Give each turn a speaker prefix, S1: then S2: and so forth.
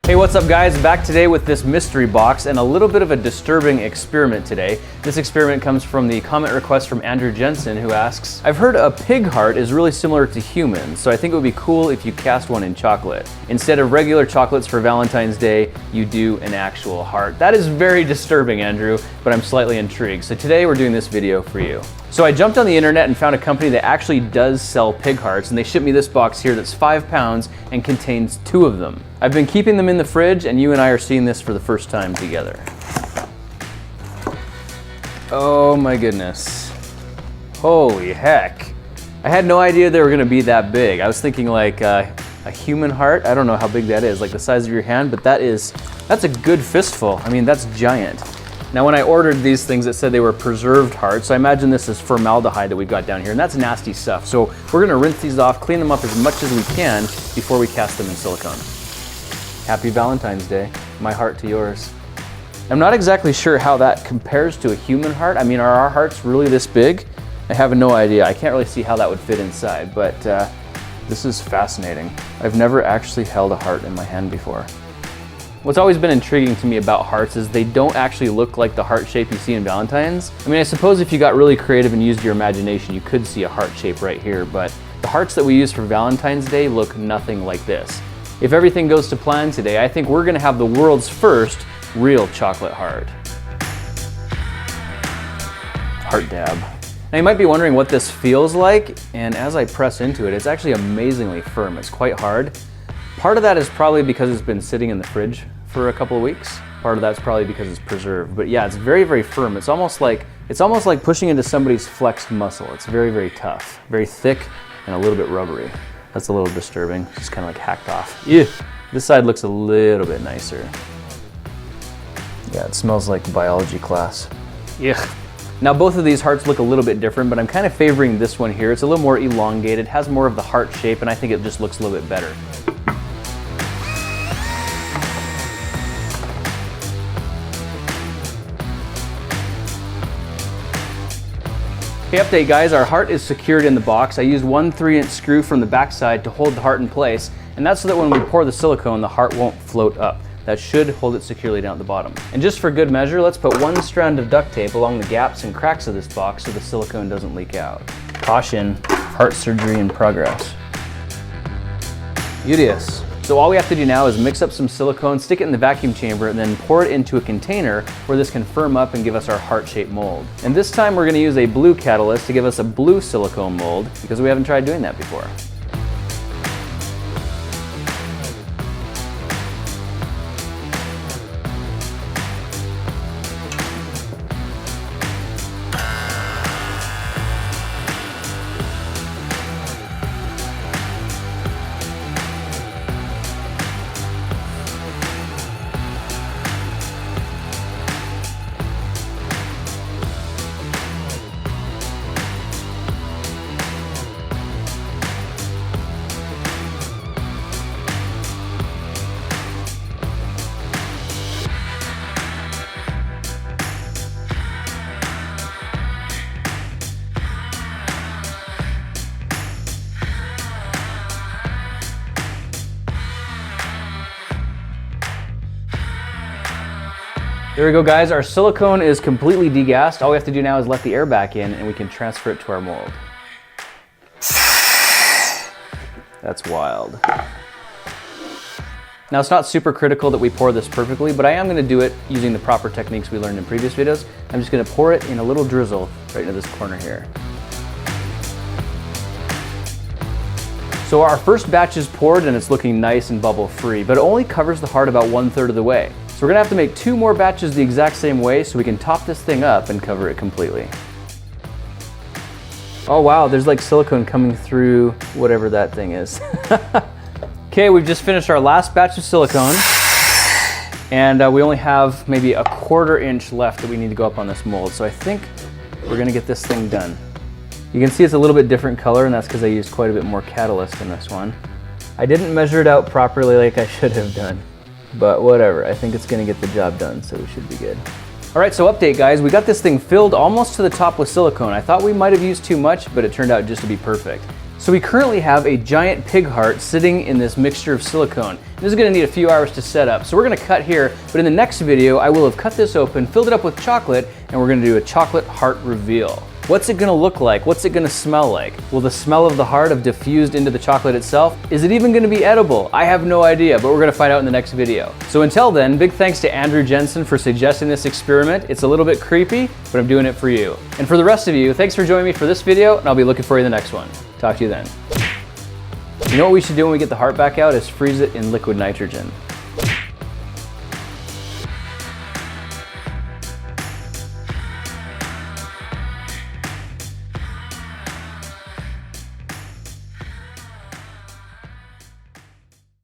S1: Hey, what's up guys? Back today with this mystery box and a little bit of a disturbing experiment today. This experiment comes from the comment request from Andrew Jensen, who asks, I've heard a pig heart is really similar to humans, so I think it would be cool if you cast one in chocolate. Instead of regular chocolates for Valentine's Day, you do an actual heart. That is very disturbing, Andrew, but I'm slightly intrigued. So today we're doing this video for you. So I jumped on the internet and found a company that actually does sell pig hearts, and they shipped me this box here that's 5 pounds and contains 2 of them. I've been keeping them in the fridge, and you and I are seeing this for the first time together. Oh my goodness. Holy heck. I had no idea they were gonna be that big. I was thinking like a human heart. I don't know how big that is, like the size of your hand, but that's a good fistful. I mean, that's giant. Now when I ordered these things, it said they were preserved hearts, so I imagine this is formaldehyde that we've got down here, and that's nasty stuff. So we're gonna rinse these off, clean them up as much as we can before we cast them in silicone. Happy Valentine's Day. My heart to yours. I'm not exactly sure how that compares to a human heart. I mean, are our hearts really this big? I have no idea. I can't really see how that would fit inside, but this is fascinating. I've never actually held a heart in my hand before. What's always been intriguing to me about hearts is they don't actually look like the heart shape you see in Valentine's. I mean, I suppose if you got really creative and used your imagination, you could see a heart shape right here, but the hearts that we use for Valentine's Day look nothing like this. If everything goes to plan today, I think we're gonna have the world's first real chocolate heart. Heart dab. Now you might be wondering what this feels like, and as I press into it, it's actually amazingly firm. It's quite hard. Part of that is probably because it's been sitting in the fridge for a couple of weeks. Part of that's probably because it's preserved. But yeah, it's very, very firm. It's almost like pushing into somebody's flexed muscle. It's very, very tough, very thick, and a little bit rubbery. That's a little disturbing. Just kind of like hacked off. Yeah. This side looks a little bit nicer. Yeah, it smells like biology class. Yeah. Now both of these hearts look a little bit different, but I'm kind of favoring this one here. It's a little more elongated, has more of the heart shape, and I think it just looks a little bit better. Okay, update guys, our heart is secured in the box. I used one 3-inch screw from the backside to hold the heart in place, and that's so that when we pour the silicone, the heart won't float up. That should hold it securely down at the bottom. And just for good measure, let's put 1 strand of duct tape along the gaps and cracks of this box so the silicone doesn't leak out. Caution, heart surgery in progress. Beauteous. So all we have to do now is mix up some silicone, stick it in the vacuum chamber, and then pour it into a container where this can firm up and give us our heart-shaped mold. And this time we're gonna use a blue catalyst to give us a blue silicone mold because we haven't tried doing that before. There we go guys, our silicone is completely degassed. All we have to do now is let the air back in and we can transfer it to our mold. That's wild. Now it's not super critical that we pour this perfectly, but I am gonna do it using the proper techniques we learned in previous videos. I'm just gonna pour it in a little drizzle right into this corner here. So our first batch is poured and it's looking nice and bubble free, but it only covers the heart about 1/3 of the way. So we're gonna have to make 2 more batches the exact same way so we can top this thing up and cover it completely. Oh wow, there's like silicone coming through whatever that thing is. Okay, we've just finished our last batch of silicone, and we only have maybe a 1/4 inch left that we need to go up on this mold. So I think we're gonna get this thing done. You can see it's a little bit different color, and that's because I used quite a bit more catalyst in this one. I didn't measure it out properly like I should have done, but whatever. I think it's gonna get the job done, so we should be good. All right, so update guys, we got this thing filled almost to the top with silicone. I thought we might have used too much, but it turned out just to be perfect. So we currently have a giant pig heart sitting in this mixture of silicone. This is gonna need a few hours to set up. So we're gonna cut here, but in the next video, I will have cut this open, filled it up with chocolate, and we're gonna do a chocolate heart reveal. What's it gonna look like? What's it gonna smell like? Will the smell of the heart have diffused into the chocolate itself? Is it even gonna be edible? I have no idea, but we're gonna find out in the next video. So until then, big thanks to Andrew Jensen for suggesting this experiment. It's a little bit creepy, but I'm doing it for you. And for the rest of you, thanks for joining me for this video, and I'll be looking for you in the next one. Talk to you then. You know what we should do when we get the heart back out is freeze it in liquid nitrogen.